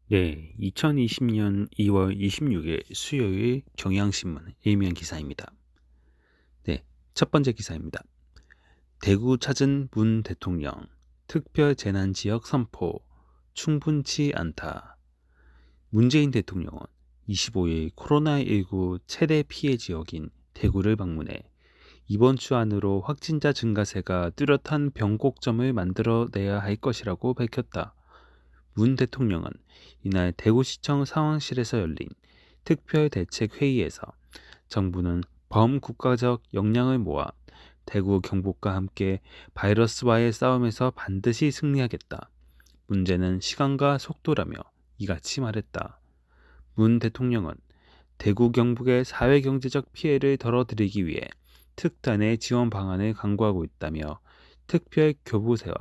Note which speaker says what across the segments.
Speaker 1: 네, 2020년 2월 26일 수요일 경향신문 일면 기사입니다. 네, 첫 번째 기사입니다. 대구 찾은 문 대통령, 특별 재난지역 선포, 충분치 않다. 문재인 대통령은 25일 코로나19 최대 피해 지역인 대구를 방문해 이번 주 안으로 확진자 증가세가 뚜렷한 변곡점을 만들어내야 할 것이라고 밝혔다. 문 대통령은 이날 대구시청 상황실에서 열린 특별대책회의에서 정부는 범국가적 역량을 모아 대구 경북과 함께 바이러스와의 싸움에서 반드시 승리하겠다. 문제는 시간과 속도라며 이같이 말했다. 문 대통령은 대구 경북의 사회경제적 피해를 덜어드리기 위해 특단의 지원 방안을 강구하고 있다며 특별 교부세와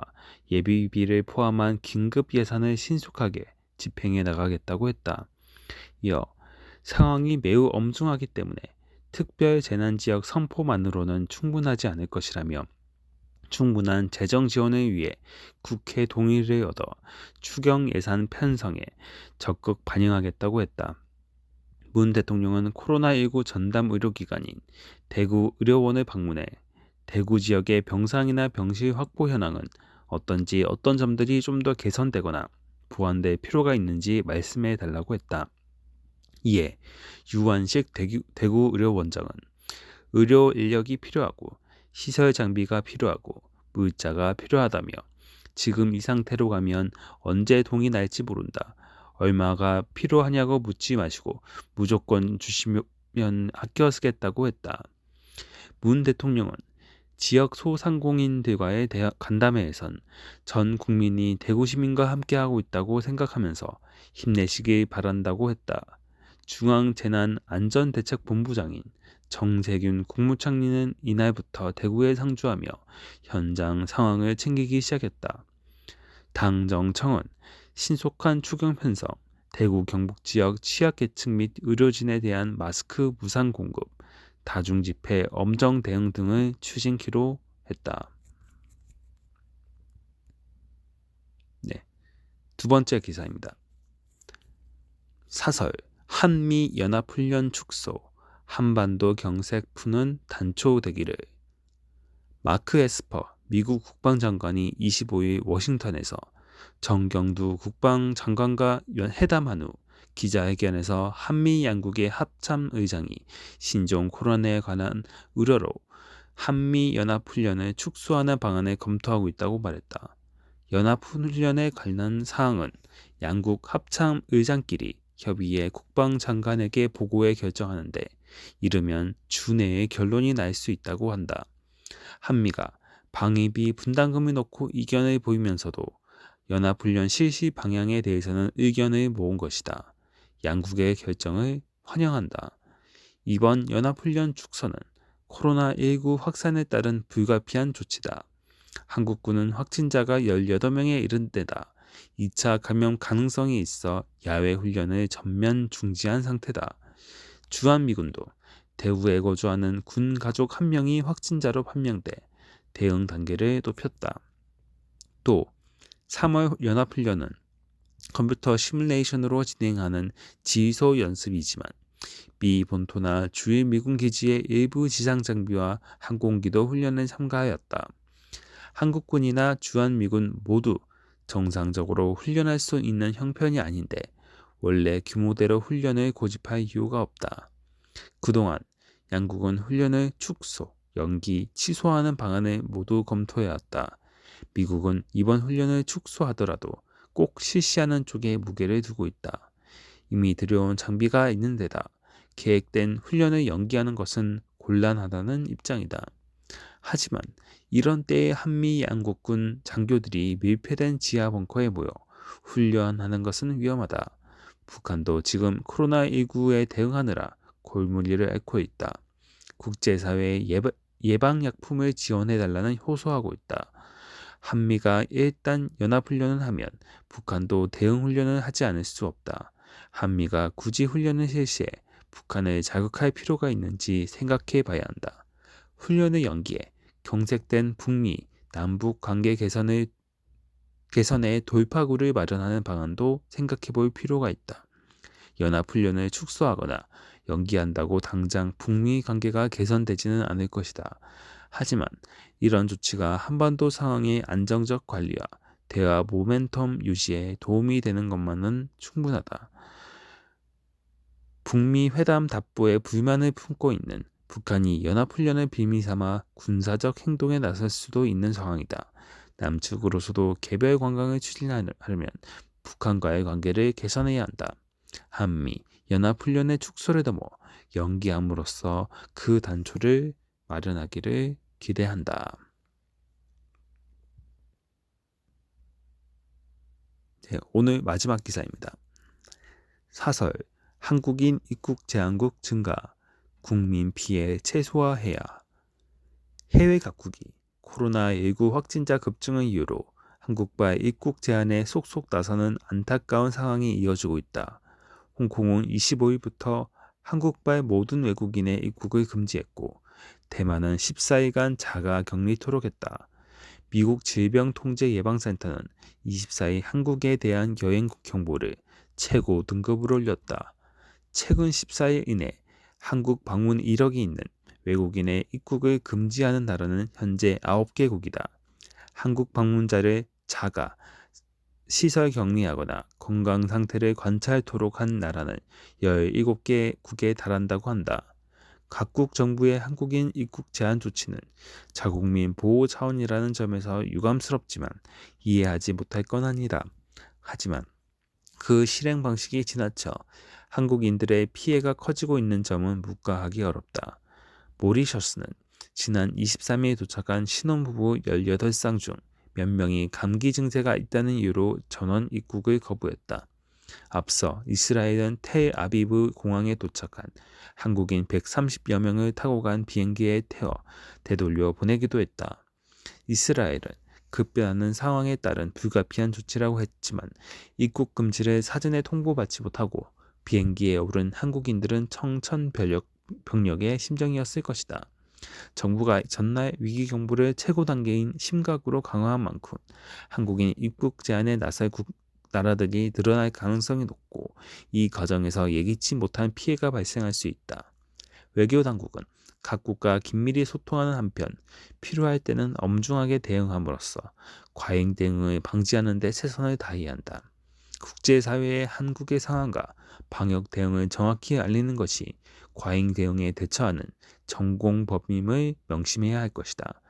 Speaker 1: 예비비를 포함한 긴급 예산을 신속하게 집행해 나가겠다고 했다. 이어 상황이 매우 엄중하기 때문에 특별 재난지역 선포만으로는 충분하지 않을 것이라며 충분한 재정 지원을 위해 국회 동의를 얻어 추경 예산 편성에 적극 반영하겠다고 했다. 문 대통령은 코로나19 전담 의료기관인 대구 의료원을 방문해 대구 지역의 병상이나 병실 확보 현황은 어떤지 어떤 점들이 좀 더 개선되거나 보완될 필요가 있는지 말씀해 달라고 했다. 이에 유한식 대구 의료원장은 의료 인력이 필요하고 시설 장비가 필요하고 물자가 필요하다며 지금 이 상태로 가면 언제 동이 날지 모른다. 얼마가 필요하냐고 묻지 마시고 무조건 주시면 아껴 쓰겠다고 했다. 문 대통령은 지역 소상공인들과의 간담회에선 전 국민이 대구 시민과 함께하고 있다고 생각하면서 힘내시길 바란다고 했다. 중앙재난안전대책본부장인 정세균 국무총리는 이날부터 대구에 상주하며 현장 상황을 챙기기 시작했다. 당 정청은 신속한 추경 편성, 대구 경북 지역 취약계층 및 의료진에 대한 마스크 무상 공급, 다중집회 엄정 대응 등을 추진키로 했다. 네, 두 번째 기사입니다. 사설 한미 연합훈련 축소, 한반도 경색 푸는 단초 대기를. 마크 에스퍼 미국 국방장관이 25일 워싱턴에서 정경두 국방장관과 회담한 후 기자회견에서 한미 양국의 합참 의장이 신종 코로나에 관한 우려로 한미 연합훈련을 축소하는 방안을 검토하고 있다고 말했다. 연합훈련에 관한 사항은 양국 합참 의장끼리 협의해 국방장관에게 보고해 결정하는데 이르면 주 내에 결론이 날 수 있다고 한다. 한미가 방위비 분담금을 넣고 이견을 보이면서도 연합훈련 실시 방향에 대해서는 의견을 모은 것이다. 양국의 결정을 환영한다. 이번 연합훈련 축소는 코로나19 확산에 따른 불가피한 조치다. 한국군은 확진자가 18명에 이른 데다 2차 감염 가능성이 있어 야외 훈련을 전면 중지한 상태다. 주한미군도 대구에 거주하는 군 가족 1명이 확진자로 판명돼 대응 단계를 높였다. 또 3월 연합훈련은 컴퓨터 시뮬레이션으로 진행하는 지휘소 연습이지만 미 본토나 주일 미군 기지의 일부 지상 장비와 항공기도 훈련에 참가하였다. 한국군이나 주한미군 모두 정상적으로 훈련할 수 있는 형편이 아닌데 원래 규모대로 훈련을 고집할 이유가 없다. 그동안 양국은 훈련을 축소, 연기, 취소하는 방안을 모두 검토해왔다. 미국은 이번 훈련을 축소하더라도 꼭 실시하는 쪽에 무게를 두고 있다. 이미 들여온 장비가 있는 데다 계획된 훈련을 연기하는 것은 곤란하다는 입장이다. 하지만 이런 때에 한미 양국군 장교들이 밀폐된 지하 벙커에 모여 훈련하는 것은 위험하다. 북한도 지금 코로나19에 대응하느라 골머리를 앓고 있다. 국제사회에 예방약품을 지원해달라는 호소하고 있다. 한미가 일단 연합훈련을 하면 북한도 대응훈련을 하지 않을 수 없다. 한미가 굳이 훈련을 실시해 북한을 자극할 필요가 있는지 생각해 봐야 한다. 훈련을 연기해 경색된 북미, 남북 관계 개선을 개선의 돌파구를 마련하는 방안도 생각해 볼 필요가 있다. 연합훈련을 축소하거나 연기한다고 당장 북미 관계가 개선되지는 않을 것이다. 하지만 이런 조치가 한반도 상황의 안정적 관리와 대화 모멘텀 유지에 도움이 되는 것만은 충분하다. 북미 회담 답보에 불만을 품고 있는 북한이 연합훈련을 빌미 삼아 군사적 행동에 나설 수도 있는 상황이다. 남측으로서도 개별 관광을 추진하려면 북한과의 관계를 개선해야 한다. 한미 연합훈련의 축소를 넘어 연기함으로써 그 단초를 마련하기를 기대한다. 네, 오늘 마지막 기사입니다. 사설 한국인 입국 제한국 증가, 국민 피해 최소화해야. 해외 각국이 코로나19 확진자 급증을 이유로 한국발 입국 제한에 속속 나서는 안타까운 상황이 이어지고 있다. 홍콩은 25일부터 한국발 모든 외국인의 입국을 금지했고, 대만은 14일간 자가 격리 토록했다. 미국 질병통제예방센터는 24일 한국에 대한 여행 경보를 최고 등급으로 올렸다. 최근 14일 이내 한국 방문 이력이 있는 외국인의 입국을 금지하는 나라는 현재 9개국이다. 한국 방문자를 자가, 시설 격리하거나 건강 상태를 관찰토록 한 나라는 17개국에 달한다고 한다. 각국 정부의 한국인 입국 제한 조치는 자국민 보호 차원이라는 점에서 유감스럽지만 이해하지 못할 건 아니다. 하지만 그 실행 방식이 지나쳐 한국인들의 피해가 커지고 있는 점은 묵과하기 어렵다. 모리셔스는 지난 23일 도착한 신혼부부 18쌍 중 몇 명이 감기 증세가 있다는 이유로 전원 입국을 거부했다. 앞서 이스라엘은 텔아비브 공항에 도착한 한국인 130여 명을 타고 간 비행기에 태워 되돌려 보내기도 했다. 이스라엘은 급변하는 상황에 따른 불가피한 조치라고 했지만 입국 금지를 사전에 통보받지 못하고 비행기에 오른 한국인들은 청천벽력의 심정이었을 것이다. 정부가 전날 위기경보를 최고 단계인 심각으로 강화한 만큼 한국인 입국 제한에 나설 나라들이 늘어날 가능성이 높고 이 과정에서 예기치 못한 피해가 발생할 수 있다. 외교당국은 각국과 긴밀히 소통하는 한편 필요할 때는 엄중하게 대응함으로써 과잉 대응을 방지하는 데 최선을 다해야 한다. 국제사회의 한국의 상황과 방역 대응을 정확히 알리는 것이 과잉 대응에 대처하는 전공법임을 명심해야 할 것이다.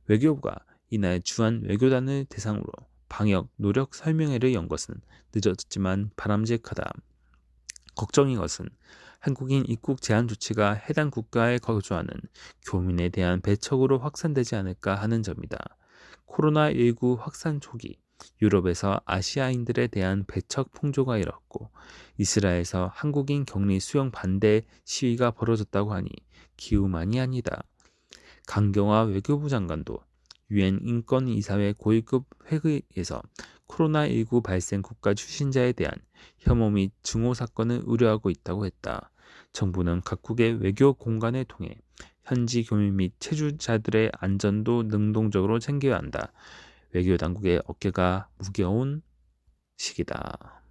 Speaker 1: 외교부가 이날 주한 외교단을 대상으로 방역 노력 설명회를 연 것은 늦었지만 바람직하다. 걱정인 것은 한국인 입국 제한 조치가 해당 국가에 거주하는 교민에 대한 배척으로 확산되지 않을까 하는 점이다. 코로나19 확산 초기 유럽에서 아시아인들에 대한 배척 풍조가 일었고 이스라엘에서 한국인 격리 수용 반대 시위가 벌어졌다고 하니 기우만이 아니다. 강경화 외교부 장관도 유엔 인권이사회 고위급 회의에서 코로나19 발생 국가 출신자에 대한 혐오 및 증오 사건을 우려하고 있다고 했다. 정부는 각국의 외교 공간을 통해 현지 교민 및 체류자들의 안전도 능동적으로 챙겨야 한다. 외교 당국의 어깨가 무거운 시기다.